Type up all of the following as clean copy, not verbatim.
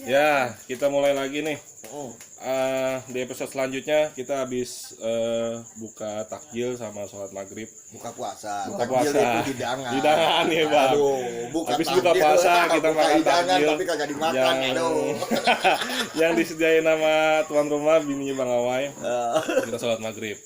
Ya, kita mulai lagi nih. Oh, Di episode selanjutnya kita habis buka takjil sama sholat maghrib. buka puasa. Buka Takjil puasa. itu hidangan. Hidangan ya, Bang. Aduh, Habis buka puasa kita buka makan hidangan takjil. tapi kagak dimakan. Aduh. Yang disediain nama tuan rumah bininya Bang Awai. Eh, Kita sholat maghrib.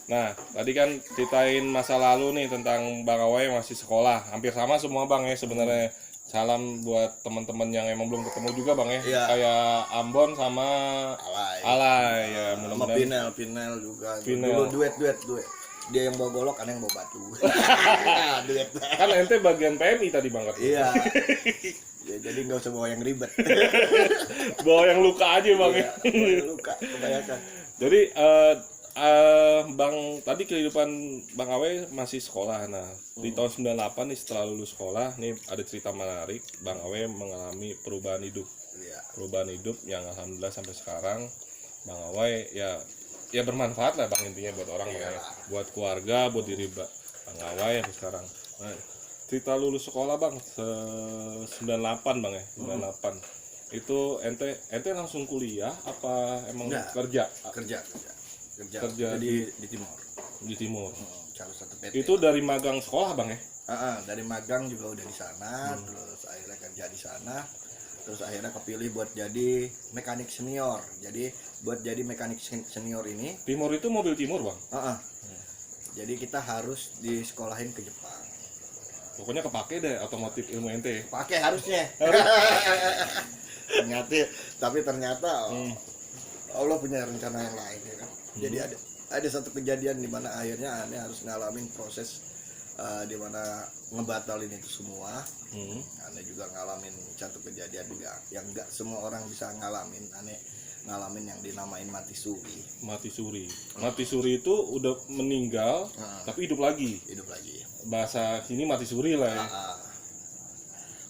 Nah, tadi kan ceritain masa lalu nih tentang Bang Awai yang masih sekolah. Hampir sama semua Bang ya sebenarnya. Salam buat teman-teman yang emang belum ketemu juga Bang ya. Iya. Kayak Ambon sama Alay. Alay ya, Sama mudah-mudahan. Pinel juga. Pinel. Dulu duet. Dia yang bawa golok, aneh yang bawa batu. Duet. Kan ente bagian PMI tadi Bang katanya. Iya. Ya, jadi nggak usah bawa yang ribet. Bawa yang luka aja Bang ya. Iya, luka, kebanyakan. Jadi Bang tadi kehidupan Bang Awe masih sekolah. Nah, di tahun 98 nih setelah lulus sekolah, nih ada cerita menarik. Bang Awe mengalami perubahan hidup. Iya. Perubahan hidup yang alhamdulillah sampai sekarang Bang Awe ya bermanfaat lah Bang intinya buat orang Bang ya. Buat keluarga, buat diri Bang Awe sampai sekarang. Nah, cerita lulus sekolah Bang 98 Bang ya, 98. Itu ente langsung kuliah apa emang Enggak. kerja Kerja di Timur. di timur? Salah satu PT. Itu dari magang sekolah Bang ya? Dari magang juga udah di sana, terus akhirnya kerja di sana, terus akhirnya kepilih buat jadi mekanik senior. Jadi buat jadi mekanik senior ini, Timur itu mobil timur Bang? jadi kita harus disekolahin ke Jepang. Pokoknya kepake deh otomotif ilmu ente. Pakai harusnya. ternyata Allah punya rencana yang lain ya kan. Jadi ada satu kejadian di mana akhirnya aneh harus ngalamin proses di mana ngebatalin itu semua. Aneh juga ngalamin satu kejadian juga yang enggak semua orang bisa ngalamin. Aneh ngalamin yang dinamain mati suri. Mati suri itu udah meninggal tapi hidup lagi. Hidup lagi. Bahasa sini mati suri lah ya.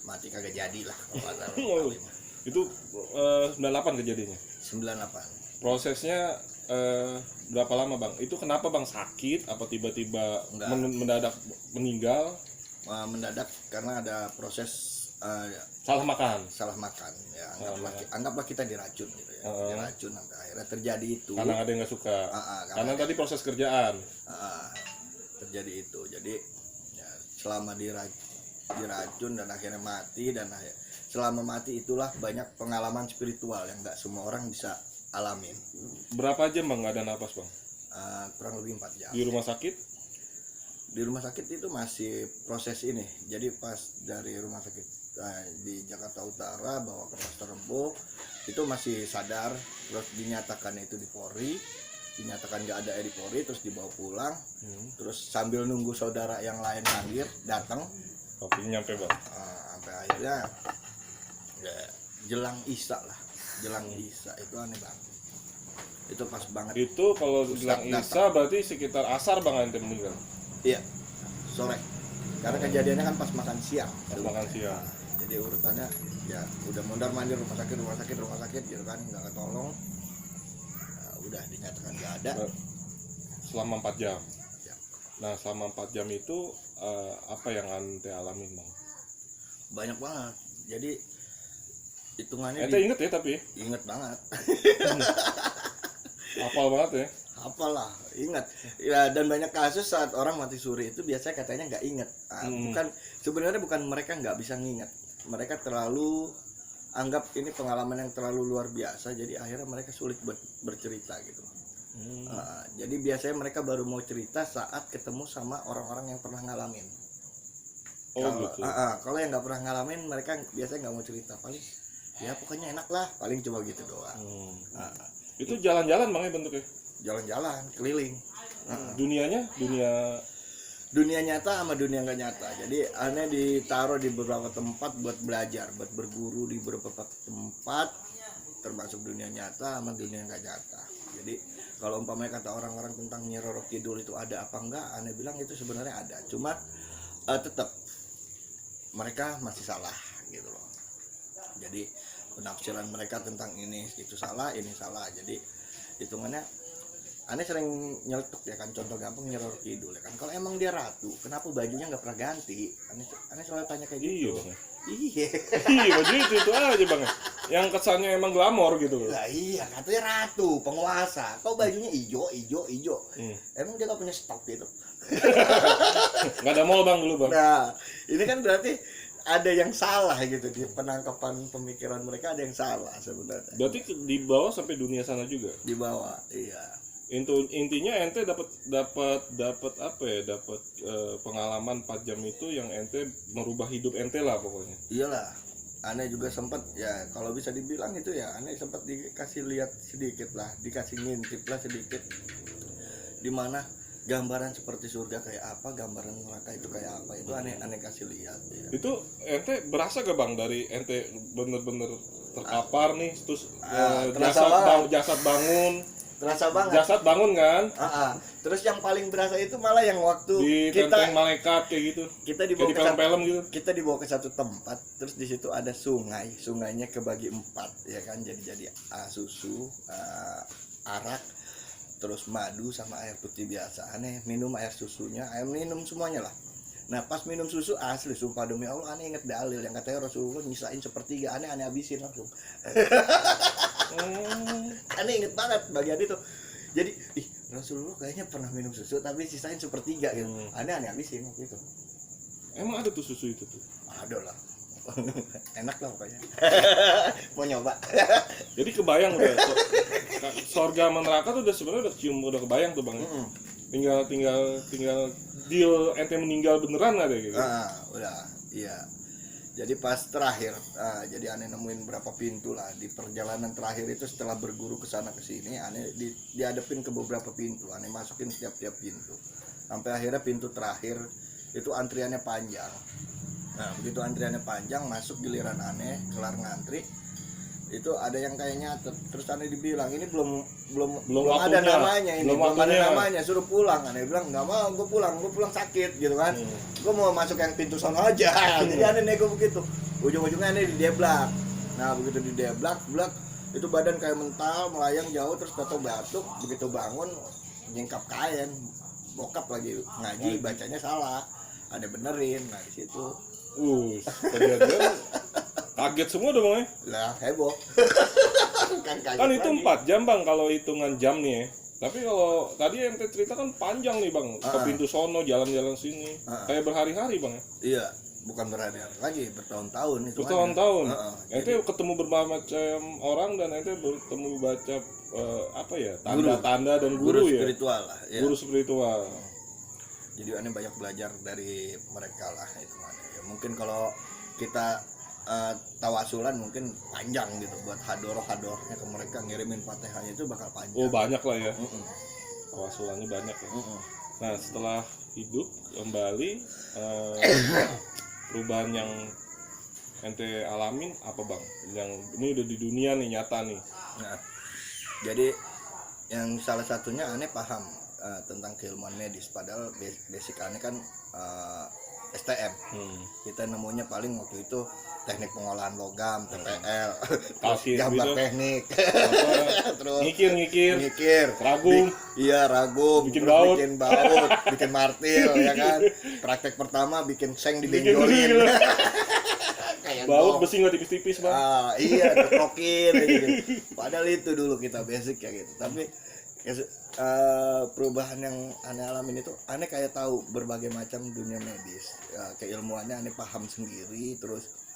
Mati kagak jadi lah kalau kata Oh. orang. Itu 98 kejadiannya. 98. Prosesnya berapa lama Bang? Itu kenapa Bang sakit? Apa tiba-tiba Enggak. mendadak meninggal? Mendadak karena ada proses Salah makan? salah makan ya, Salah anggaplah kita diracun gitu ya. Diracun sampai akhirnya terjadi itu. Karena ada yang nggak suka. Karena tadi proses kerjaan. Terjadi itu. Jadi ya, selama diracun dan akhirnya mati dan selama mati itulah banyak pengalaman spiritual yang nggak semua orang bisa alamin. Berapa jam Bang nggak ada napas Bang? Kurang lebih 4 jam. Di rumah sakit? Di rumah sakit itu masih proses ini. Jadi pas dari rumah sakit di Jakarta Utara bawa ke Pasar Rebo itu masih sadar, terus dinyatakan itu di Polri, dinyatakan nggak ada di Polri, terus dibawa pulang, terus sambil nunggu saudara yang lain hadir datang, Oke, nyampe Bang. sampai akhirnya ya, jelang Isya itu aneh banget. Itu pas banget. Itu kalau bilang Ustadz Isa berarti sekitar asar Bang ente meninggal. Iya, sore. Karena kejadiannya kan pas makan siang. Pas makan siang. Jadi urutannya ya udah mondar mandir rumah sakit gitu kan, nggak ketolong. Nah, udah dinyatakan nggak ada. Selama 4 jam. Ya. Nah, selama 4 jam itu apa yang ente alamin Bang? Banyak banget. Jadi hitungannya Ente inget ya tapi? inget banget. Hafal banget ya? Apalah, ingat. Ya, dan banyak kasus saat orang mati suri itu biasanya katanya nggak inget. Sebenarnya bukan mereka nggak bisa nginget. Mereka terlalu anggap ini pengalaman yang terlalu luar biasa, jadi akhirnya mereka sulit bercerita gitu. Jadi biasanya mereka baru mau cerita saat ketemu sama orang-orang yang pernah ngalamin. Gitu. Kalau yang nggak pernah ngalamin, mereka biasanya nggak mau cerita. Paling ya pokoknya enak lah, paling cuma gitu doang. Itu jalan-jalan Bang ya bentuknya? Jalan-jalan keliling. Dunia nyata sama dunia nggak nyata. Jadi aneh ditaruh di beberapa tempat buat belajar, buat berguru di beberapa tempat, termasuk dunia nyata sama dunia nggak nyata. Jadi kalau umpamanya kata orang-orang tentang Nyi Roro Kidul itu ada apa enggak, aneh bilang itu sebenarnya ada. Cuma tetap mereka masih salah gitu loh. Jadi penafsiran mereka tentang ini itu salah, ini salah. Jadi hitungannya aneh sering nyeletuk ya kan, contoh gampang Nyi Roro Kidul ya kan. Kalau emang dia ratu, kenapa bajunya nggak pernah ganti? Aneh selalu tanya kayak gitu. Iya Bang. Iya. Iya baju itu aja Bang. yang kesannya emang glamor gitu. Lah iya, katanya ratu, penguasa. Kok bajunya ijo. Emang dia gak punya stok gitu? Nggak ada mall bang dulu bang. Nah, ini kan berarti ada yang salah gitu di penangkapan pemikiran mereka, ada yang salah sebenarnya. Berarti dibawa sampai dunia sana juga. Di bawah, iya. Intinya ente dapat apa ya, dapat pengalaman 4 jam itu yang ente merubah hidup ente lah pokoknya. Iyalah, aneh juga sempat ya kalau bisa dibilang itu ya, aneh sempat dikasih lihat sedikit lah, dikasih ngintip lah sedikit, dimana gambaran seperti surga kayak apa, gambaran neraka itu kayak apa, itu aneh kasih lihat ya. Itu ente berasa gak bang dari ente bener-bener terkapar nih terus jasad bangun. Terasa banget. Jasad bangun kan? Terus yang paling berasa itu malah yang waktu di tenteng malaikat kayak gitu. Kita dibawa kayak di ke film-film gitu. Kita dibawa ke satu tempat, terus di situ ada sungai, sungainya kebagi 4 ya kan, jadi susu, arak, terus madu sama air putih biasa. Aneh minum air susunya, air minum semuanya lah. Nah pas minum susu asli sumpah demi Allah aneh inget dalil yang katanya Rasulullah nyisain sepertiga, aneh habisin langsung. Aneh inget banget bagian itu. Jadi Rasulullah kayaknya pernah minum susu tapi sisain sepertiga gitu. Aneh habisin waktu itu. Emang ada tuh susu itu tuh? Ada lah. Enak lah pokoknya. Mau nyoba. Jadi kebayang udah surga sama neraka tuh udah sebenarnya udah cium, udah kebayang tuh bang. Tinggal deal ente meninggal beneran ada gitu. Udah, iya. Jadi pas terakhir, jadi aneh nemuin berapa pintu lah di perjalanan terakhir itu, setelah berguru ke sana ke sini, aneh dihadapin ke beberapa pintu, aneh masukin setiap pintu. Sampai akhirnya pintu terakhir itu antriannya panjang. Nah, begitu antriannya panjang, masuk giliran aneh, kelar ngantri. Itu ada yang kayaknya terus aneh dibilang ini belum ada namanya, ini belum ada namanya, suruh pulang. Aneh bilang nggak mau, gue pulang sakit gitu kan. Gue mau masuk yang pintu sono aja. Jadi aneh nego begitu, ujung-ujungnya aneh dideblak. Nah begitu dideblak itu badan kayak mental, melayang jauh, terus tato batuk. Begitu bangun nyingkap kain, bokap lagi ngaji, bacanya salah, ada benerin. Nah di situ kejadian kaget semua dong bang. Lah heboh. kan itu 4 jam bang kalau hitungan jam nih ya. Tapi kalau tadi ente cerita kan panjang nih bang, ke pintu sono, jalan-jalan sini, kayak berhari-hari bang ya. Iya, bukan berhari-hari lagi, bertahun-tahun itu. Bertahun-tahun. Ente ketemu berbagai macam orang dan ente bertemu baca apa ya, tanda-tanda dan guru ya. Spiritual lah. Ya. Guru spiritual. Jadi aneh banyak belajar dari mereka lah itu. Ya, mungkin kalau kita tawasulan mungkin panjang gitu buat hadorohnya ke mereka, ngirimin Fatihahnya itu bakal panjang. Oh banyak lah ya. Tawasulannya banyak ya. Nah setelah hidup kembali, perubahan yang ente alamin apa bang? Yang ini udah di dunia nih, nyata nih. Nah, jadi yang salah satunya aneh paham tentang keilmuan medis, padahal basic aneh kan STM. Kita nemunya paling waktu itu teknik pengolahan logam, TPL, gambar gitu. Teknik, terus ngikir, ragum, ragum, bikin baut, bikin martil, ya kan. Praktek pertama bikin seng dibenjolin, baut besi nggak tipis-tipis bang. Iya, dikokin, gitu. Padahal itu dulu kita basic ya gitu. Tapi perubahan yang aneh alamin itu, aneh kayak tahu berbagai macam dunia medis, keilmuannya aneh paham sendiri, terus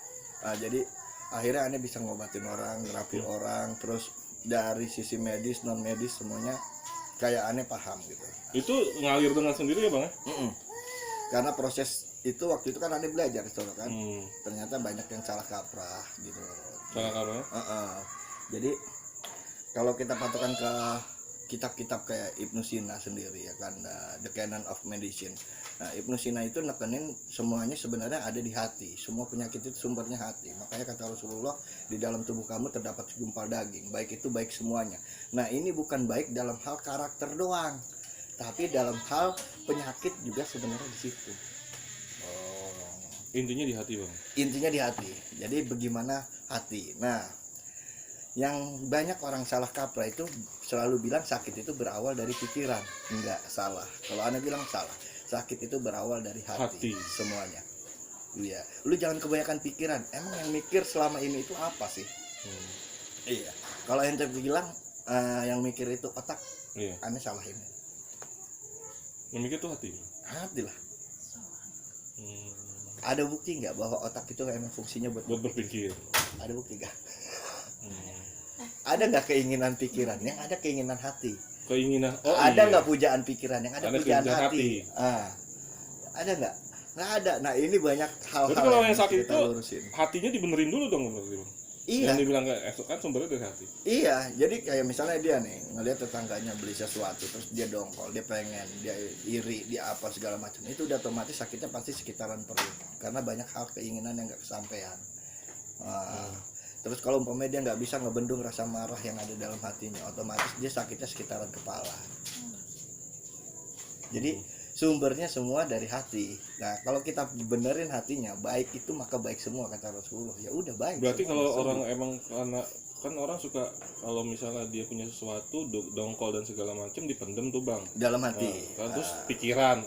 jadi akhirnya aneh bisa ngobatin orang, ngerapi orang, terus dari sisi medis, non medis semuanya kayak aneh paham gitu. Itu ngalir dengan sendiri ya bang? Karena proses itu waktu itu kan aneh belajar kan, ternyata banyak yang salah kaprah gitu. Salah kaprah? Jadi kalau kita patokan ke kitab-kitab kayak Ibnu Sina sendiri ya kan, The Canon of Medicine. Nah, Ibnu Sina itu nekenin semuanya sebenarnya ada di hati. Semua penyakit itu sumbernya hati. Makanya kata Rasulullah, di dalam tubuh kamu terdapat segumpal daging. Baik itu baik semuanya. Nah, ini bukan baik dalam hal karakter doang, tapi dalam hal penyakit juga sebenarnya di situ. Intinya di hati bang. Intinya di hati. Jadi bagaimana hati. Nah, yang banyak orang salah kaprah itu selalu bilang sakit itu berawal dari pikiran. Enggak, salah. Kalau Anda bilang salah. Sakit itu berawal dari hati. Semuanya. Iya. Lu jangan kebanyakan pikiran. Emang yang mikir selama ini itu apa sih? Iya. Kalau ente bilang yang mikir itu otak, Iya. aneh salahin. Yang mikir tuh hati. Hati lah. Hmm. Ada bukti nggak bahwa otak itu emang fungsinya buat Buat berpikir. Ada bukti nggak? Hmm. Ada nggak keinginan pikiran? Yang ada keinginan hati. Keinginan. Oh, Ada iya. nggak pujaan pikiran? Yang ada pujaan keinginan hati. Ada nggak? Nggak ada. Nah ini banyak hal-hal. Berarti kalau yang mesti sakit kita itu lurusin. hatinya dibenerin dulu dong berarti. Iya. Yang dibilang kan sumbernya dari hati. Iya, jadi kayak misalnya dia nih ngelihat tetangganya beli sesuatu terus dia dongkol, dia pengen, dia iri, dia apa segala macam. Itu udah otomatis sakitnya pasti sekitaran perut karena banyak hal keinginan yang nggak kesampaian. Terus kalau umpamanya dia nggak bisa ngebendung rasa marah yang ada dalam hatinya, otomatis dia sakitnya sekitaran kepala. Jadi sumbernya semua dari hati. Nah, kalau kita benerin hatinya, baik itu maka baik semua kata Rasulullah. Ya udah baik. Berarti semua, kalau semua. orang emang karena kan orang suka kalau misalnya dia punya sesuatu dongkol dan segala macam dipendem tuh bang. Dalam hati. Terus pikiran,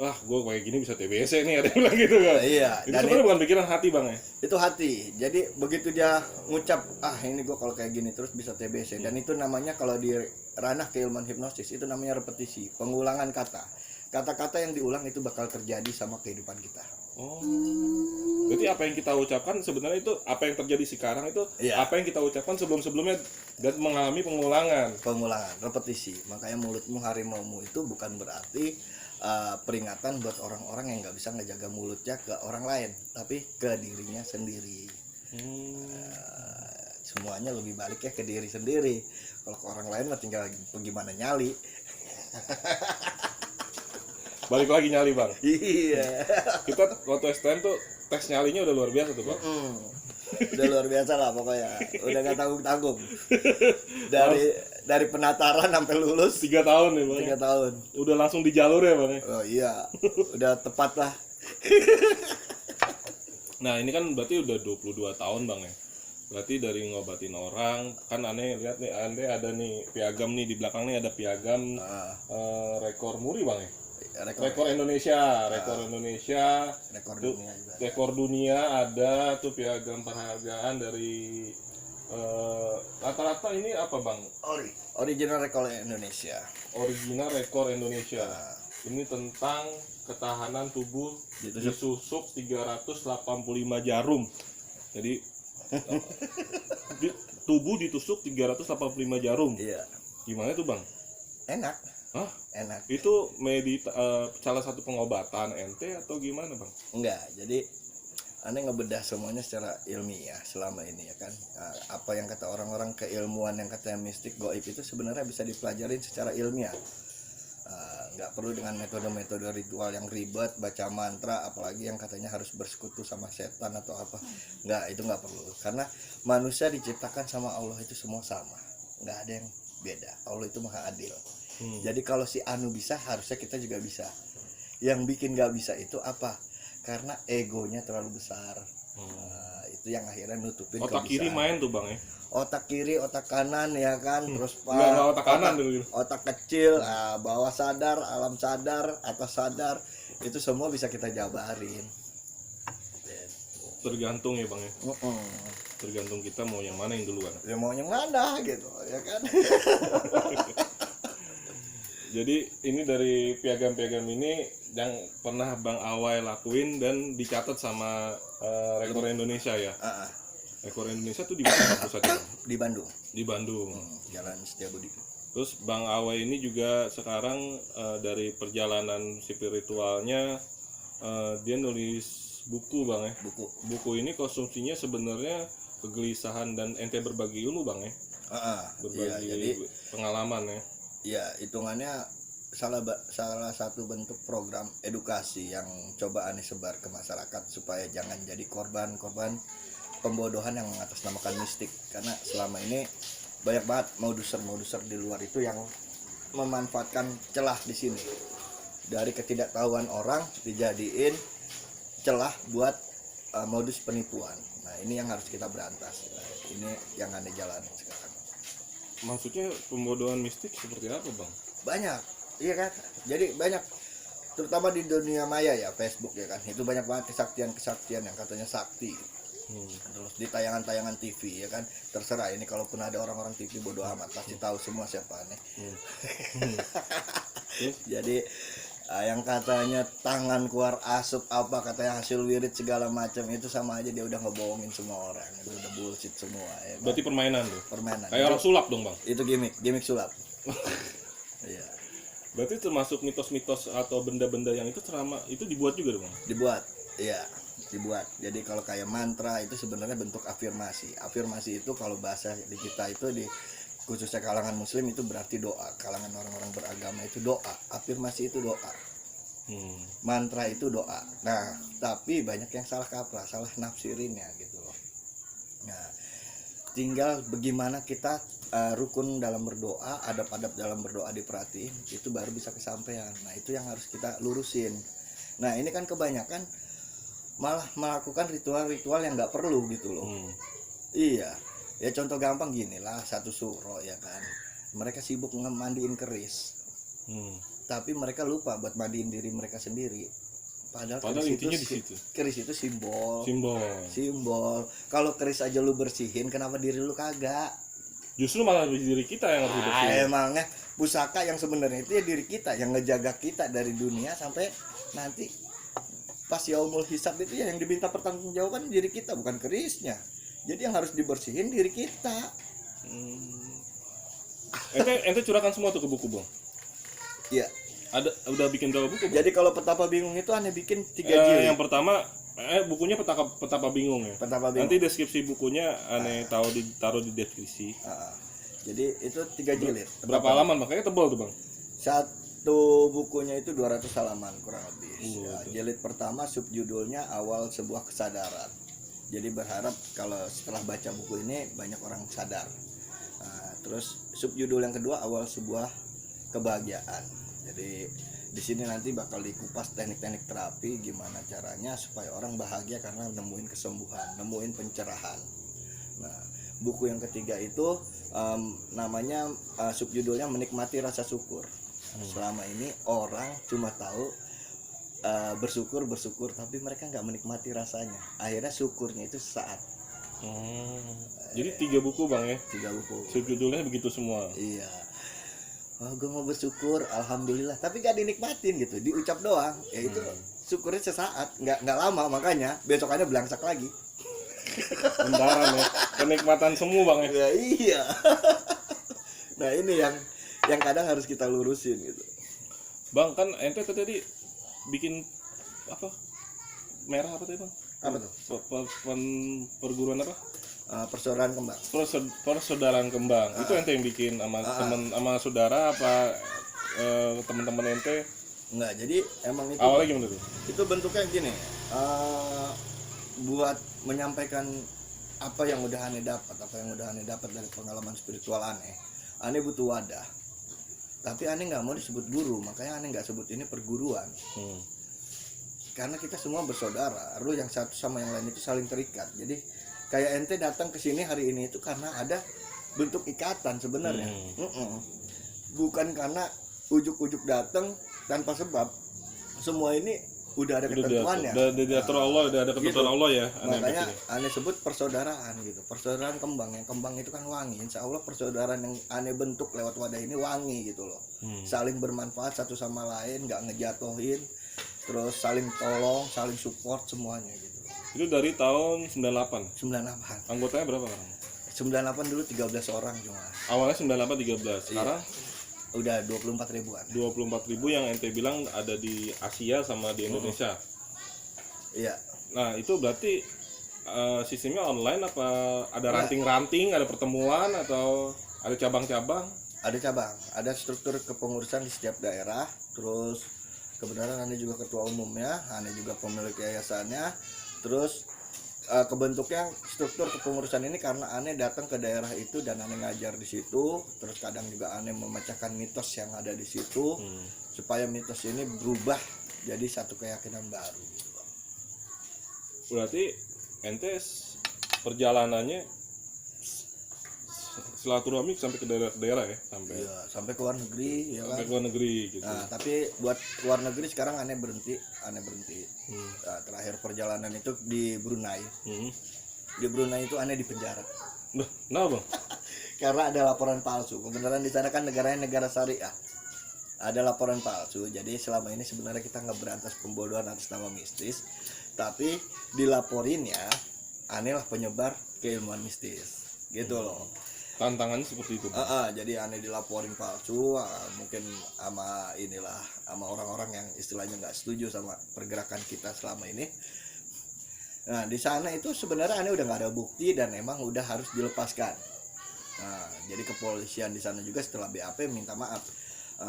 wah gue kayak gini bisa TBC nih, ada yang bilang gitu kan. Iya. Itu Dan sebenarnya bukan pikiran hati bang ya. itu hati. Jadi begitu dia ngucap, ini gue kalau kayak gini terus bisa TBC. Dan itu namanya kalau di ranah keilmuan hipnosis itu namanya repetisi, pengulangan kata. Kata-kata yang diulang itu bakal terjadi sama kehidupan kita. Oh. Berarti apa yang kita ucapkan sebenarnya itu apa yang terjadi sekarang itu Iya. apa yang kita ucapkan sebelum-sebelumnya dan mengalami pengulangan. Pengulangan, repetisi. Makanya mulutmu harimaumu itu bukan berarti peringatan buat orang-orang yang nggak bisa ngejaga mulutnya ke orang lain, tapi ke dirinya sendiri. Semuanya lebih balik ya ke diri sendiri. Kalau ke orang lain mah tinggal gimana nyali. Balik lagi nyali bang. Iya. Kita waktu STM tuh tes nyalinya udah luar biasa tuh bang. Udah luar biasa lah pokoknya. Udah gak tanggung-tanggung. Dari penataran sampai lulus 3 tahun nih bang. 3 tahun. Udah langsung di jalur ya bang. Oh iya. Udah tepat lah. Nah ini kan berarti udah 22 tahun bang ya. Berarti dari ngobatin orang kan aneh lihat nih aneh ada nih piagam nih di belakang nih ada piagam rekor muri bang ya. Rekor Indonesia, rekor Indonesia, rekor dunia juga. rekor dunia ada tuh piagam penghargaan dari rata-rata ini apa bang? Original rekor Indonesia. Original rekor Indonesia. Ini tentang ketahanan tubuh disusuk 385 jarum. Jadi tubuh ditusuk 385 jarum. Iya. Gimana tuh bang? Enak. Hah? Enak. Itu salah satu pengobatan ente atau gimana bang? Enggak. Jadi aneh ngebedah semuanya secara ilmiah selama ini ya kan. Apa yang kata orang-orang keilmuan yang katanya mistik goib itu sebenarnya bisa dipelajarin secara ilmiah. Nggak perlu dengan metode-metode ritual yang ribet, baca mantra, apalagi yang katanya harus bersekutu sama setan atau apa. Nggak, itu nggak perlu. Karena manusia diciptakan sama Allah itu semua sama. Nggak ada yang beda. Allah itu maha adil. Jadi kalau si Anu bisa, harusnya kita juga bisa. Yang bikin nggak bisa itu apa? Karena egonya terlalu besar. Itu yang akhirnya nutupin otak kebiasaan. kiri main tuh bang ya? Otak kiri, otak kanan ya kan, terus Nggak otak kanan dulu. otak kecil, bawah sadar, alam sadar, atas sadar, itu semua bisa kita jabarin. Tergantung ya bang ya. Tergantung kita mau yang mana yang duluan. Ya mau yang mana gitu, ya kan? Jadi ini dari piagam-piagam ini yang pernah Bang Awai lakuin dan dicatat sama rekor Indonesia ya. Rekor Indonesia tuh di mana pusatnya? Di Bandung. Di Bandung. Jalan Setiabudi. Terus Bang Awai ini juga sekarang dari perjalanan spiritualnya dia nulis buku bang ya. Buku ini konsumsinya sebenarnya kegelisahan dan ente berbagi ilmu bang ya. Berbagi jadi, pengalaman ya. Ya hitungannya salah satu bentuk program edukasi yang coba aneh sebar ke masyarakat supaya jangan jadi korban pembodohan yang mengatasnamakan mistik, karena selama ini banyak banget modus-modus di luar itu yang memanfaatkan celah di sini dari ketidaktahuan orang dijadiin celah buat modus penipuan. Nah ini yang harus kita berantas. Nah, ini yang aneh jalanin sekarang. Maksudnya pembodohan mistik seperti apa bang? Banyak, iya kan? Jadi banyak, terutama di dunia maya ya, Facebook ya kan, itu banyak banget kesaktian yang katanya sakti. Terus di tayangan-tayangan TV ya kan, terserah ini kalaupun ada orang-orang TV bodoh amat pasti tahu semua siapa aneh. Jadi yang katanya tangan keluar asap apa katanya hasil wirid segala macam itu sama aja dia udah ngebohongin semua orang, itu udah bullshit semua ya kan? Berarti permainan tuh. Permainan Kayak orang sulap dong, Bang. itu gimmick sulap. Iya, Berarti termasuk mitos-mitos atau benda-benda yang itu selama itu dibuat juga dong, Bang. dibuat. Iya, dibuat. Jadi kalau kayak mantra itu sebenarnya bentuk afirmasi. Afirmasi itu kalau bahasa di kita itu di khususnya kalangan muslim itu berarti doa. Kalangan orang-orang beragama itu doa. Afirmasi itu doa. Mantra itu doa. Nah, tapi banyak yang salah kaprah, salah nafsirinnya gitu loh. Nah, tinggal bagaimana kita rukun dalam berdoa, adab-adab dalam berdoa diperhatiin, itu baru bisa kesampaian. Nah, itu yang harus kita lurusin. Nah, ini kan kebanyakan malah melakukan ritual-ritual yang nggak perlu gitu loh. Iya, ya contoh gampang gini lah, satu suro ya kan, mereka sibuk mandiin keris, tapi mereka lupa buat mandiin diri mereka sendiri. Padahal keris intinya itu, di situ. keris itu simbol. Kalau keris aja lu bersihin, kenapa diri lu kagak? Justru malah diri kita yang harus dibersihin. Emangnya pusaka yang sebenarnya itu ya diri kita yang ngejaga kita dari dunia sampai nanti pas yaumul hisab itu ya yang diminta pertanggungjawaban diri kita, bukan kerisnya. Jadi yang harus dibersihin diri kita. Ente curahkan semua tuh ke buku, Bang. Iya. Udah bikin berapa buku, Bang? Jadi kalau petapa bingung itu aneh bikin 3 jilid. Yang pertama bukunya petapa bingung ya. Petapa bingung. Nanti deskripsi bukunya aneh taruh di deskripsi. Jadi itu 3 jilid. Berapa halaman? Makanya tebal tuh, Bang. Satu bukunya itu 200 halaman kurang lebih. Jilid pertama subjudulnya Awal Sebuah Kesadaran. Jadi berharap kalau setelah baca buku ini banyak orang sadar. Terus subjudul yang kedua Awal Sebuah Kebahagiaan. Jadi di sini nanti bakal dikupas teknik-teknik terapi gimana caranya supaya orang bahagia karena nemuin kesembuhan, nemuin pencerahan. Nah, buku yang ketiga itu namanya subjudulnya Menikmati Rasa Syukur. Selama ini orang cuma tahu bersyukur tapi mereka nggak menikmati rasanya. Akhirnya syukurnya itu sesaat. Jadi 3 buku, Bang ya. 3 buku. Subjudulnya begitu semua. Iya. Gue mau bersyukur, alhamdulillah, tapi gak dinikmatin gitu, diucap doang. Ya itu syukurnya sesaat, nggak lama, makanya besokannya belangsak lagi. Bentaran ya. Kenikmatan semua, Bang ya. Ya iya. Nah ini yang kadang harus kita lurusin gitu. Bang, kan ente tadi bikin apa? Merah apa tadi, Bang? Apa tuh? Perguruan apa? Persaudaraan Kembang. Persaudaraan Kembang. Itu ente yang bikin sama saudara apa teman-teman ente? Enggak, jadi emang itu awalnya gimana tuh? Itu bentuknya gini. Buat menyampaikan apa yang udah aneh dapat dari pengalaman spiritual aneh. Aneh butuh wadah. Tapi aneh nggak mau disebut guru, makanya aneh nggak sebut ini perguruan. Karena kita semua bersaudara, lu yang satu sama yang lain itu saling terikat. Jadi kayak ente datang ke sini hari ini itu karena ada bentuk ikatan sebenarnya. Bukan karena ujuk-ujuk datang tanpa sebab. Semua ini udah ada ketentuannya. Udah diatur Allah, udah ada ketentuan gitu. Allah ya. Makanya aneh sebut persaudaraan gitu. Persaudaraan kembang, yang kembang itu kan wangi. Insya Allah persaudaraan yang aneh bentuk lewat wadah ini wangi gitu loh. Saling bermanfaat satu sama lain, nggak ngejatuhin, terus saling tolong, saling support semuanya gitu. Itu dari tahun 98. 98. Anggotanya berapa orang? 98 dulu 13 orang cuma. Awalnya 98 13. Sekarang udah 24 ribuan. 24.000 yang ente bilang ada di Asia sama di Indonesia. Iya. Nah, itu berarti sistemnya online apa ada ranting-ranting, ada pertemuan atau ada cabang-cabang? Ada cabang, ada struktur kepengurusan di setiap daerah. Terus kebenaran Anda juga ketua umumnya, Anda juga pemilik yayasannya. Terus kebentuknya struktur kepengurusan ini karena aneh datang ke daerah itu dan aneh ngajar di situ. Terus kadang juga aneh memecahkan mitos yang ada di situ supaya mitos ini berubah jadi satu keyakinan baru. Berarti ente perjalanannya silaturahmi sampai ke daerah ya, sampai ke luar negeri ya sampai kan? ke luar negeri gitu. Nah, tapi buat luar negeri sekarang aneh berhenti. Nah, terakhir perjalanan itu di Brunei. di Brunei itu aneh di penjara. Loh, kenapa bang? Karena ada laporan palsu. Kebenaran di sana kan negaranya negara syariah. Ada laporan palsu. Jadi selama ini sebenarnya kita nggak berantas pembodohan atas nama mistis, tapi dilaporinnya aneh lah penyebar keilmuan mistis. Gitu loh. Tantangannya seperti itu bang. Jadi aneh dilaporin palsu, mungkin sama orang-orang yang istilahnya nggak setuju sama pergerakan kita selama ini. Nah di sana itu sebenarnya aneh udah nggak ada bukti dan emang udah harus dilepaskan. Nah jadi kepolisian di sana juga setelah BAP minta maaf,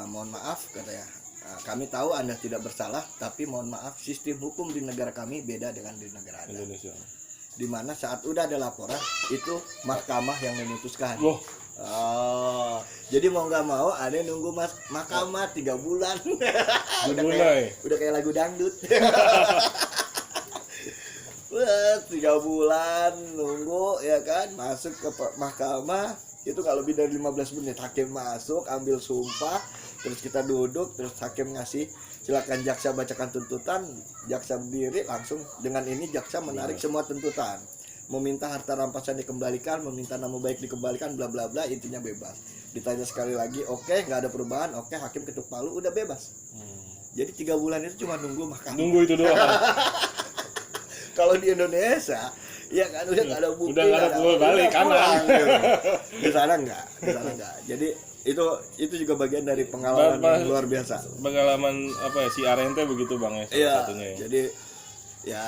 mohon maaf katanya, kami tahu Anda tidak bersalah, tapi mohon maaf sistem hukum di negara kami beda dengan di negara Anda. Indonesia. Dimana saat udah ada laporan itu mahkamah yang memutuskan. Loh, Jadi mau nggak mau ada nunggu mahkamah 3 bulan. udah kayak lagu dangdut. Wah, 3 bulan nunggu ya kan, masuk ke mahkamah itu kalau lebih dari 15 menit hakim masuk ambil sumpah, terus kita duduk, terus hakim ngasih silakan jaksa bacakan tuntutan, jaksa berdiri langsung dengan ini jaksa menarik semua tuntutan, meminta harta rampasan dikembalikan, meminta nama baik dikembalikan, bla bla bla, intinya bebas. Ditanya sekali lagi, oke, nggak ada perubahan, oke, hakim ketuk palu, udah bebas. Jadi 3 bulan itu cuma nunggu mahkamah. Nunggu itu doang. Kalau di Indonesia ya kan udah nggak ada bukti, udah nggak ada pulang balik kanan. Gitu. Di sana enggak. Jadi itu juga bagian dari pengalaman yang luar biasa. Pengalaman apa ya, si Arente begitu bang ya, salah satunya ya. Jadi ya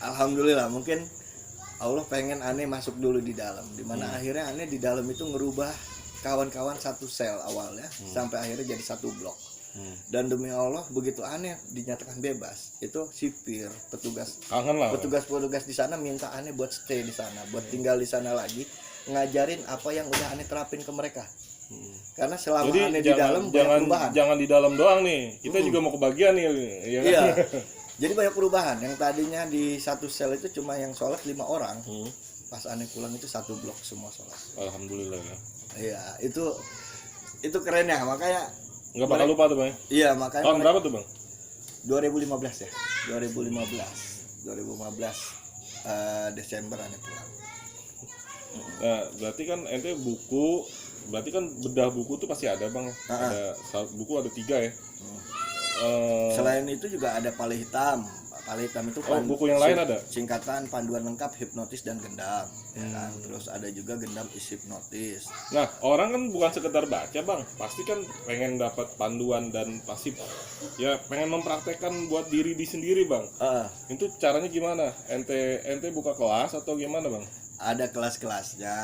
alhamdulillah mungkin Allah pengen aneh masuk dulu di dalam, dimana akhirnya aneh di dalam itu ngerubah kawan-kawan satu sel awalnya sampai akhirnya jadi satu blok. Dan demi Allah begitu aneh dinyatakan bebas, itu sipir petugas di sana minta aneh buat stay di sana, buat tinggal di sana lagi, ngajarin apa yang udah aneh terapin ke mereka. Karena selama jadi aneh di dalam banyak perubahan. Jangan di dalam doang nih, kita juga mau kebagian nih, ya kan? Iya. Jadi banyak perubahan. Yang tadinya di satu sel itu cuma yang sholat 5 orang, pas aneh pulang itu satu blok semua sholat. Alhamdulillah ya. Iya, itu keren ya, makanya nggak bakal lupa tuh bang. Iya, makanya tahun berapa tuh bang? 2015 ya, 2015 Desember aneh pulang. Nah, berarti kan ente berarti kan bedah buku tuh pasti ada bang. Buku ada 3 ya. Selain itu juga ada Pale Hitam. Pale Hitam itu buku yang lain ada? Singkatan panduan lengkap hipnotis dan gendam, ya kan? Terus ada juga gendam is hipnotis. Nah, orang kan bukan sekedar baca bang, pasti kan pengen dapat panduan dan pasti ya pengen mempraktekkan buat diri di sendiri bang. Itu caranya gimana? Ente buka kelas atau gimana bang? Ada kelas-kelasnya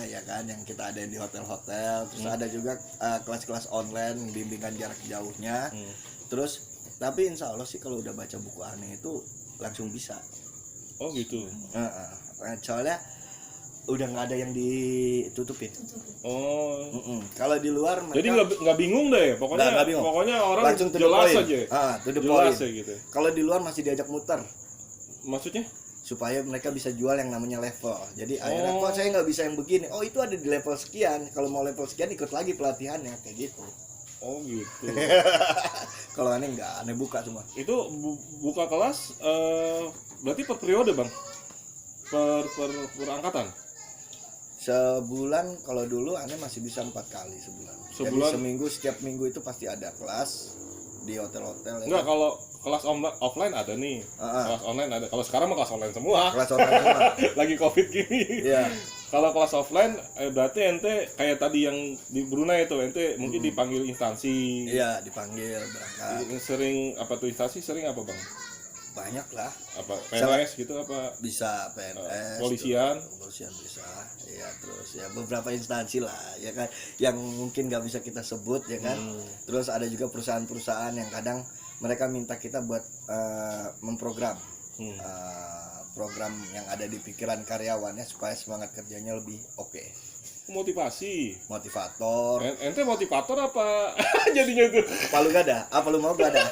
ya kan, yang kita ada di hotel-hotel. Terus ada juga kelas-kelas online bimbingan jarak jauhnya. Terus tapi insya Allah sih kalau udah baca buku aneh itu langsung bisa. Oh gitu. Soalnya udah nggak ada yang ditutupin. Oh. Kalau di luar mereka, jadi nggak bingung deh, pokoknya orang langsung jelas aja. Jelas gitu. Kalau di luar masih diajak muter. Maksudnya? Supaya mereka bisa jual yang namanya level. Jadi akhirnya kok saya nggak bisa yang begini. Oh itu ada di level sekian. Kalau mau level sekian ikut lagi pelatihannya kayak gitu. Oh gitu. Kalau aneh nggak, aneh buka semua. Itu buka kelas berarti per periode bang? Per angkatan? Sebulan kalau dulu aneh masih bisa 4 kali sebulan. Jadi seminggu, setiap minggu itu pasti ada kelas di hotel-hotel. Enggak, kalau kelas offline ada nih. Kelas online ada. Kalau sekarang mah kelas online semua. Kelas online semua. Lagi Covid gini. Iya. Kalau kelas offline berarti ente kayak tadi yang di Brunei itu ente mungkin dipanggil instansi. Iya, dipanggil berangkat. Sering apa tuh instansi, sering apa bang? Banyak lah. Apa PNS gitu apa? Bisa PNS. Polisian bisa. Ya terus ya beberapa instansi lah ya kan, yang mungkin nggak bisa kita sebut ya kan. Terus ada juga perusahaan-perusahaan yang kadang mereka minta kita buat memprogram program yang ada di pikiran karyawannya supaya semangat kerjanya lebih oke. Motivator. Ente motivator apa jadinya itu? Apa lu gak ada? Apa lu mau gak ada?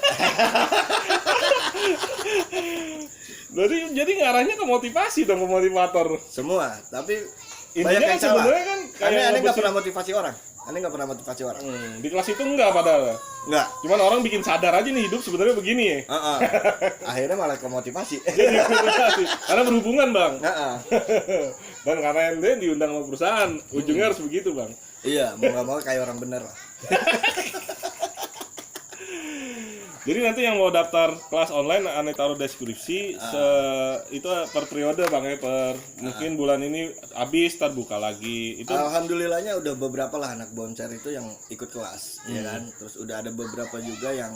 Jadi ngarahnya ke motivasi dong, ke motivator. Semua, tapi intinya kan sebenarnya kan kayak aneh nggak pernah motivasi orang. Aneh nggak pernah motivasi orang. Di kelas itu enggak padahal. Nggak. Cuman orang bikin sadar aja nih hidup sebenarnya begini ya. Akhirnya malah ke motivasi. Karena berhubungan bang. Heeh. Dan karena ente diundang sama perusahaan, ujungnya harus begitu bang. Iya, mau nggak mau kayak orang bener lah. Jadi nanti yang mau daftar kelas online aneh taruh deskripsi itu per periode bang ya, mungkin bulan ini habis ntar buka lagi itu. Alhamdulillahnya udah beberapa lah anak bonser itu yang ikut kelas, ya kan. Terus udah ada beberapa juga yang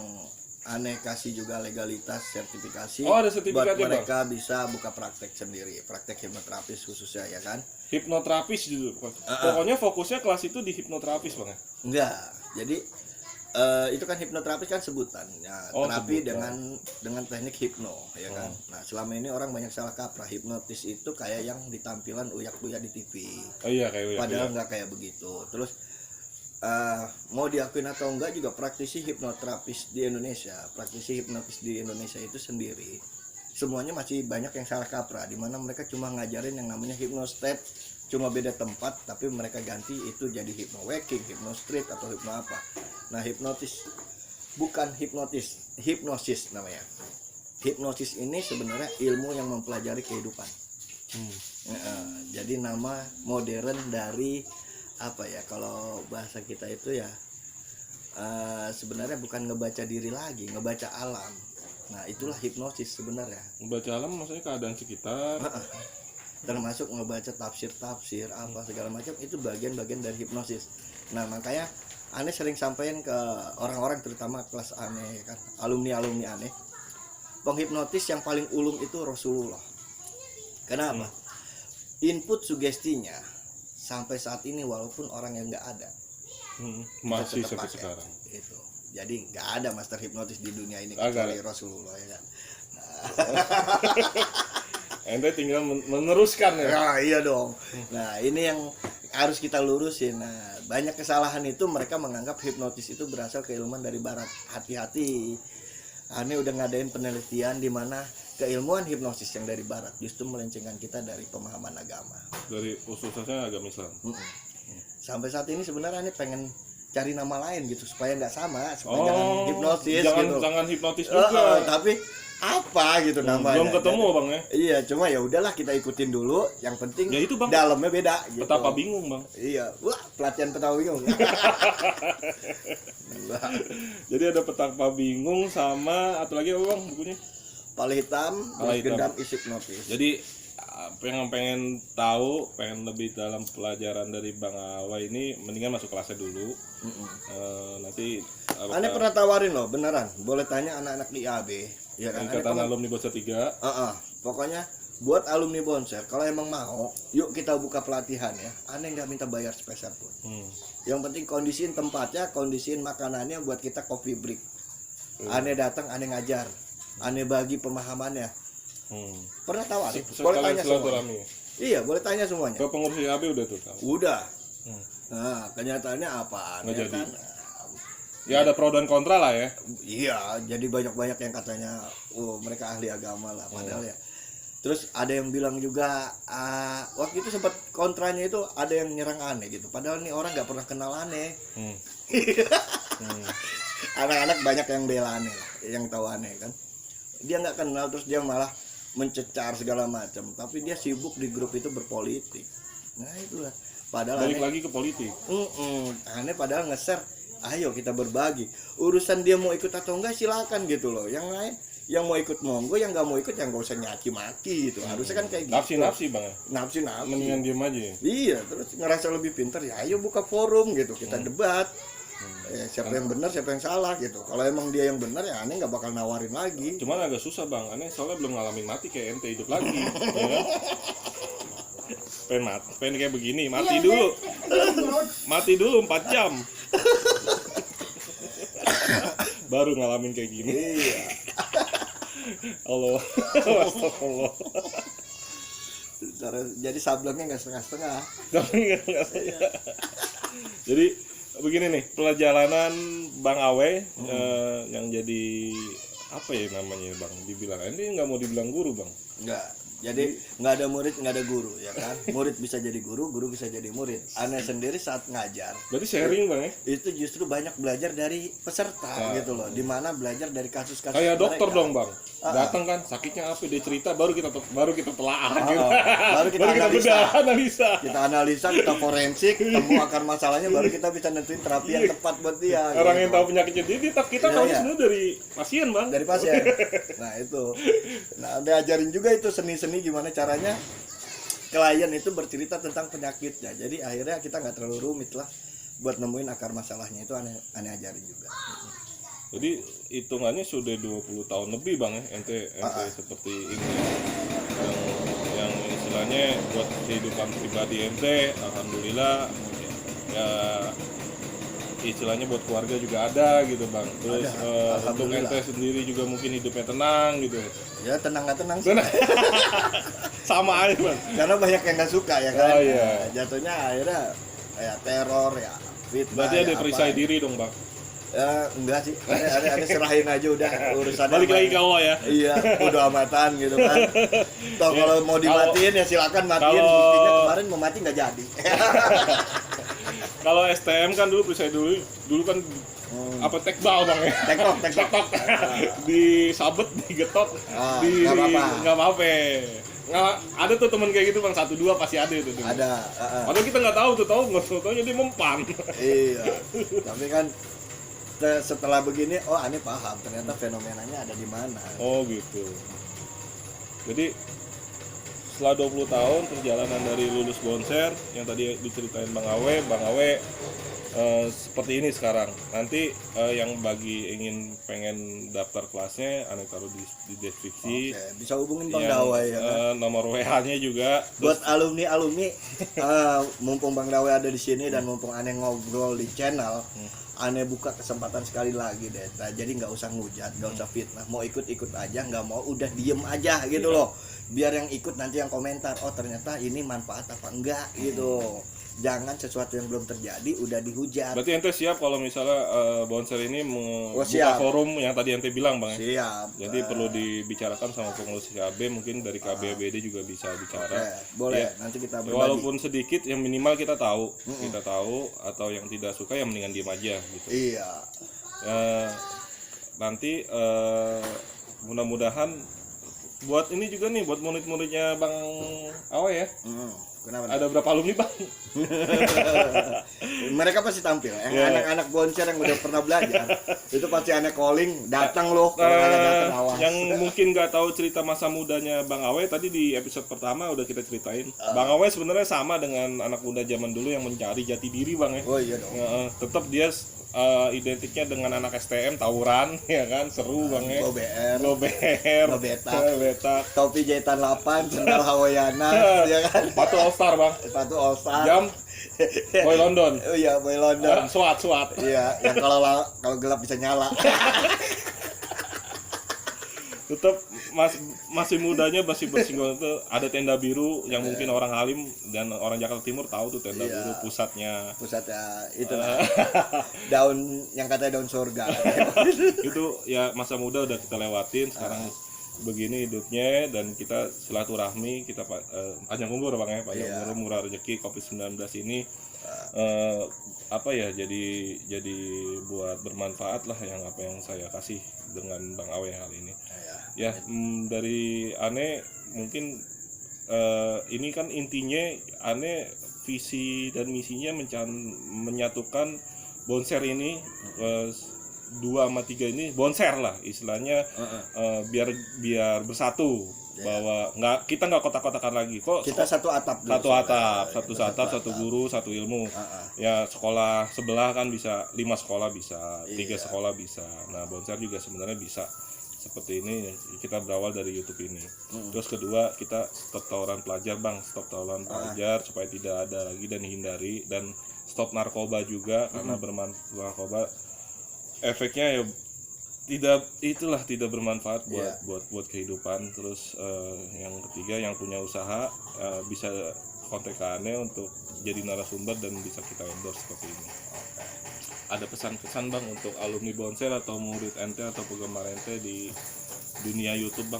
aneh kasih juga legalitas sertifikasi. Oh, ada sertifikatnya, buat mereka bisa buka praktek sendiri, praktek hipnoterapis khususnya ya kan. Hipnoterapis gitu. Pokoknya fokusnya kelas itu di hipnoterapis bang ya? Enggak, jadi itu kan hipnoterapis kan sebutan ya, terapi sebutan. dengan teknik hipno ya kan. Nah selama ini orang banyak salah kaprah, hipnotis itu kayak yang ditampilan uyak-uyak di TV. Oh iya kayak uyak. Padahal nggak kayak begitu. Terus mau diakuin atau enggak juga praktisi hipnoterapis di Indonesia, praktisi hipnotis di Indonesia itu sendiri semuanya masih banyak yang salah kaprah, di mana mereka cuma ngajarin yang namanya hypnostate, cuma beda tempat tapi mereka ganti itu jadi hypno waking, hypno street atau hypno apa. Nah hipnotis bukan hipnosis namanya. Hipnosis ini sebenarnya ilmu yang mempelajari kehidupan. Jadi nama modern dari apa ya, kalau bahasa kita itu ya sebenarnya bukan ngebaca diri lagi, ngebaca alam. Nah itulah hipnosis sebenarnya. Membaca alam maksudnya keadaan sekitar. Termasuk ngebaca tafsir apa segala macam, itu bagian-bagian dari hipnosis. Nah makanya aneh sering sampaikan ke orang-orang terutama kelas aneh kan, alumni aneh, penghipnotis yang paling ulung itu Rasulullah. Kenapa? Input sugestinya sampai saat ini walaupun orang yang nggak ada masih tetap sampai pakai. sekarang Itu jadi nggak ada master hipnotis di dunia ini Agak. kecuali Rasulullah ya kan. ente tinggal meneruskan ya. Nah, iya dong. Nah, ini yang harus kita lurusin. Nah, banyak kesalahan itu mereka menganggap hipnotis itu berasal keilmuan dari barat. Hati-hati. Aneh udah ngadain penelitian di mana keilmuan hipnosis yang dari barat justru melencengkan kita dari pemahaman agama. Dari khususnya agama Islam. Sampai saat ini sebenarnya aneh pengen cari nama lain gitu supaya nggak sama, supaya jangan hipnosis gitu. Jangan hipnotis juga. Tapi apa gitu namanya? Belum ketemu bang ya. Iya, cuma ya udahlah kita ikutin dulu. Yang penting Ya itu, Bang. dalamnya beda. Gitu. Betapa bingung bang. Iya, wah pelatihan petapa bingung. Jadi ada petapa bingung sama atau lagi apa bang bukunya? Pala hitam, Pala hitam. gendam isi hipnotis. Jadi pengen tahu, pengen lebih dalam pelajaran dari Bang Awa ini, mendingan masuk kelasnya dulu. Nanti Aneh pernah tawarin loh, beneran. Boleh tanya anak-anak di IAB. Ya kan? Ikatan Alumni Bonser 3. Pokoknya buat alumni Bonser, kalau emang mau, yuk kita buka pelatihan ya. Aneh nggak minta bayar sepeser pun. Yang penting kondisiin tempatnya, kondisiin makanannya buat kita coffee break. Aneh datang, aneh ngajar, aneh bagi pemahamannya. Pernah tawarin? Boleh tanya semuanya. Iya, boleh tanya semuanya. Ke pengurus IAB udah tuh tahu. Udah. Nah, kenyataannya apaan? Nggak Ya jadi. kan? Ya ada pro dan kontra lah ya. Iya, jadi banyak-banyak yang katanya, oh mereka ahli agama lah, padahal ya. Terus ada yang bilang juga, waktu itu sempat kontranya itu ada yang nyerang aneh gitu. Padahal nih orang nggak pernah kenal aneh. Anak-anak banyak yang bela aneh lah, yang tahu aneh kan. Dia nggak kenal terus dia malah mencecar segala macam. Tapi dia sibuk di grup itu berpolitik. Nah itulah. Padahal Balik aneh, lagi ke politik. aneh padahal nge-share, ayo kita berbagi. Urusan dia mau ikut atau enggak silakan gitu loh. Yang lain yang mau ikut monggo, yang nggak mau ikut yang nggak usah nyaci maki gitu. Harusnya kan kayak gitu. Nafsi bang ya. Nafsi. Mendingan diem aja. Iya, terus ngerasa lebih pintar ya ayo buka forum gitu, kita debat. Siapa yang benar, siapa yang salah gitu. Kalau emang dia yang benar ya aneh nggak bakal nawarin lagi. Cuman agak susah bang, aneh soalnya belum ngalamin mati kayak ente hidup lagi. Ya kan? Pengen kayak begini, mati dulu. Mati dulu 4 jam. Baru ngalamin kayak gini. Iya. Allah. Astagfirullah. Jadi sablonnya nggak setengah-setengah. Jadi begini nih, perjalanan Bang Awe yang jadi apa ya namanya bang? Dibilang ini nggak mau dibilang guru bang? Enggak. Jadi nggak ada murid, nggak ada guru, ya kan? Murid bisa jadi guru, guru bisa jadi murid. Aneh sendiri saat ngajar, Berarti sharing bang ya? itu justru banyak belajar dari peserta gitu loh. Dimana belajar dari kasus-kasus Kayak dokter mereka. dong bang, datang kan sakitnya apa dia cerita, baru kita telaah gitu. Baru kita Baru kita analisa. bedah, analisa. Kita analisa, kita forensik, temu akar masalahnya, baru kita bisa nentuin terapi yang tepat buat dia. Orang gitu. yang tahu penyakitnya dia kita Iya, tahu iya. semua dari pasien bang. Dari pasien. Nah itu, nah diajarin juga itu seni-seni gimana caranya klien itu bercerita tentang penyakitnya. Jadi akhirnya kita nggak terlalu rumit lah buat nemuin akar masalahnya, itu aneh ajarin juga. Jadi hitungannya sudah 20 tahun lebih bang ya ente seperti ini yang istilahnya buat kehidupan pribadi ente, alhamdulillah ya istilahnya buat keluarga juga ada gitu bang. Terus untuk ente sendiri juga mungkin hidupnya tenang gitu. Ya tenang nggak tenang sih. Tenang. Sama aja bang. Karena banyak yang nggak suka ya kan. Oh, iya. Nah, jatuhnya akhirnya ya teror ya fitnah. Berarti ada ya, perisai apa. diri dong bang. Enggak sih. Ada serahin aja udah urusannya. Balik lagi ke Allah ya. Iya, udah amatan gitu kan. Toh kalau mau dimatiin ya silakan matiin. kalau- Buktinya kemarin mau mati nggak jadi. Kalau STM kan dulu perisai dulu kan apa tekbal bang ya. Tektok. Disabet, digetok, nggak apa-apa. nggak apa-apa. Nggak, ada tuh temen kayak gitu bang, 1-2 pasti ada itu. Ada. Padahal kita nggak tahu nggak tahu jadi mempan. Iya. Tapi kan setelah begini, oh aneh paham ternyata fenomenanya ada di mana. Oh gitu. Jadi setelah 20 tahun perjalanan dari lulus Bonser yang tadi diceritain Bang Awe seperti ini sekarang. Nanti yang bagi ingin pengen daftar kelasnya aneh taruh di deskripsi. Oke, bisa hubungin Bang Yang, Dawai ya kan. nomor WA-nya juga. Buat alumni mumpung Bang Dawai ada di sini dan mumpung aneh ngobrol di channel, aneh buka kesempatan sekali lagi deh. Nah, jadi nggak usah ngujat, nggak usah fitnah. Mau ikut aja, nggak mau udah diem aja gitu loh. Biar yang ikut nanti yang komentar, oh ternyata ini manfaat apa enggak gitu. Jangan sesuatu yang belum terjadi udah dihujat. Berarti ente siap kalau misalnya Bonser ini membuka siap. forum yang tadi ente bilang Bang ya? Siap. Jadi perlu dibicarakan sama pengurus KB, mungkin dari KBBD juga bisa bicara. Boleh, Ya. nanti kita berbagi. Walaupun sedikit, yang minimal kita tahu, atau yang tidak suka yang mendingan diem aja gitu. Iya. Nanti mudah-mudahan buat ini juga nih, buat murid-muridnya Bang Awe ya. Kenapa? Ada berapa alumni Bang? Mereka pasti tampil. Yang Yeah. anak-anak Bonser yang udah pernah belajar, itu pasti aneh calling, datang loh. Kalau nggak datang awas. Yang mungkin nggak tahu cerita masa mudanya Bang Awe, tadi di episode pertama udah kita ceritain. Bang Awe sebenarnya sama dengan anak muda zaman dulu yang mencari jati diri Bang ya. Oh iya dong. Tetap dia identiknya dengan anak STM tawuran ya kan, seru Bang ya. Gober, Betak. topi jahitan 8, sendal Hawaiiana, ya kan? Sepatu All Star Bang. Sepatu All Star. Jam Boy London. Oh iya, Boy London. Swat. Iya, yang kalau gelap bisa nyala. Tetap masih mudanya masih bersinggungan itu ada tenda biru yang mungkin orang Halim dan orang Jakarta Timur tahu tuh tenda Iya. biru pusatnya. Pusatnya itu lah. Daun yang katanya daun surga. Itu ya masa muda udah kita lewatin, sekarang begini hidupnya dan kita silaturahmi, kita panjang umur Bang ya, panjang umur, murah rezeki. Covid-19 ini apa ya, jadi buat bermanfaat lah yang apa yang saya kasih dengan Bang Awe hal ini. Ya dari Ane mungkin ini kan intinya Ane visi dan misinya menyatukan Bonser ini 2 sama 3 ini Bonser lah istilahnya, biar bersatu, bahwa kita nggak kotak-kotakan lagi kok. Kita satu atap. Satu guru, satu ilmu. Ya sekolah sebelah kan bisa 5 sekolah bisa, 3 sekolah bisa. Nah Bonser juga sebenarnya bisa seperti ini. Kita berawal dari YouTube ini. Terus kedua, kita stop tawuran pelajar Bang, stop tawuran pelajar supaya tidak ada lagi dan hindari, dan stop narkoba juga karena narkoba efeknya ya tidak bermanfaat buat kehidupan. Terus yang ketiga, yang punya usaha bisa kontak ke Ane untuk jadi narasumber dan bisa kita endorse seperti ini. Ada pesan-pesan Bang untuk alumni Bonser atau murid ente atau penggemar ente di dunia YouTube Bang?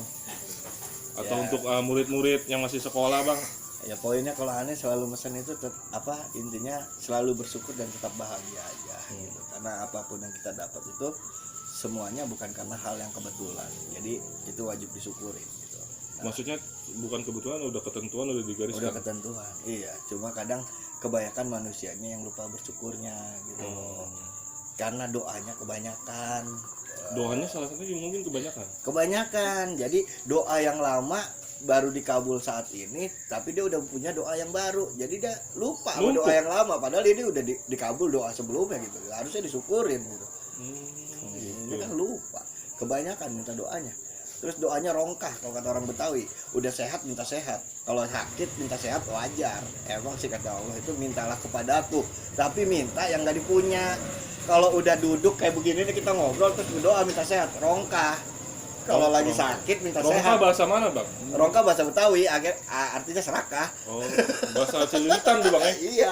atau Ya. untuk murid-murid yang masih sekolah bang? Ya poinnya kalau aneh selalu mesen itu intinya selalu bersyukur dan tetap bahagia aja gitu. Karena apapun yang kita dapat itu semuanya bukan karena hal yang kebetulan, jadi itu wajib disyukurin gitu. Maksudnya bukan kebetulan, udah ketentuan, udah digariskan. Udah ketentuan, iya. Cuma kadang kebanyakan manusianya yang lupa bersyukurnya gitu loh. Karena doanya kebanyakan. Doanya salah satunya mungkin Kebanyakan. Jadi doa yang lama baru dikabul saat ini, tapi dia udah punya doa yang baru. Jadi dia lupa sama doa yang lama, padahal ini udah dikabul doa sebelumnya gitu. Harusnya disyukurin gitu. Ini kan lupa. Kebanyakan minta doanya. Terus doanya rongkah kalau kata orang Betawi. Udah sehat minta sehat. Kalau sakit minta sehat wajar. Emang sih kata Allah itu mintalah kepadaku. Tapi minta yang gak dipunya. Kalau udah duduk kayak begini nih kita ngobrol terus berdoa minta sehat, rongkah. Kalau lagi sakit minta rongkah sehat. bahasa mana bang? Rongkah bahasa Betawi, artinya serakah. Oh, bahasa Cililitan tuh bang ya? Iya.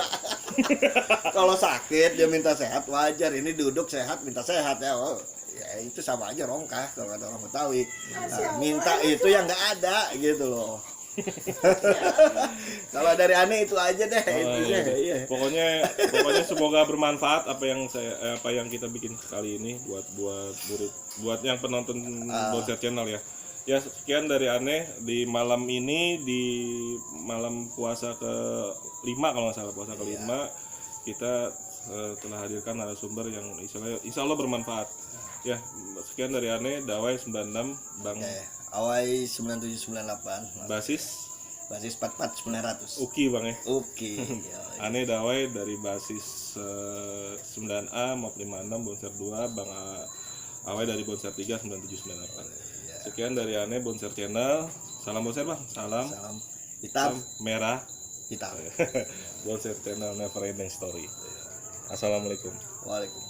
Kalau sakit dia minta sehat wajar. Ini duduk sehat minta sehat ya. Oh, ya itu sama aja rongkah kalau kata orang Betawi. Nah, minta itu yang nggak ada gitu loh. Kalau dari aneh itu aja deh intinya. Iya. Pokoknya semoga bermanfaat apa yang kita bikin kali ini buat murid, buat yang penonton Bonser Channel ya. Ya sekian dari aneh di malam ini, di malam puasa ke-5 kalau nggak salah, puasa ke-5 kita telah hadirkan narasumber yang insya Allah bermanfaat. Ya sekian dari aneh, Dawai 96 Bang. Awai 9798. Basis 44900. Uki bang ya. Oke. Aneh Dawai dari basis 9A Mop 56 Bonser 2, Bang Awai dari Bonser 3 9798. Sekian dari Aneh Bonser Channel. Salam Bonser bang. Salam Hitam merah hitam. Bonser Channel Never Ending Story. Assalamualaikum. Waalaikumsalam.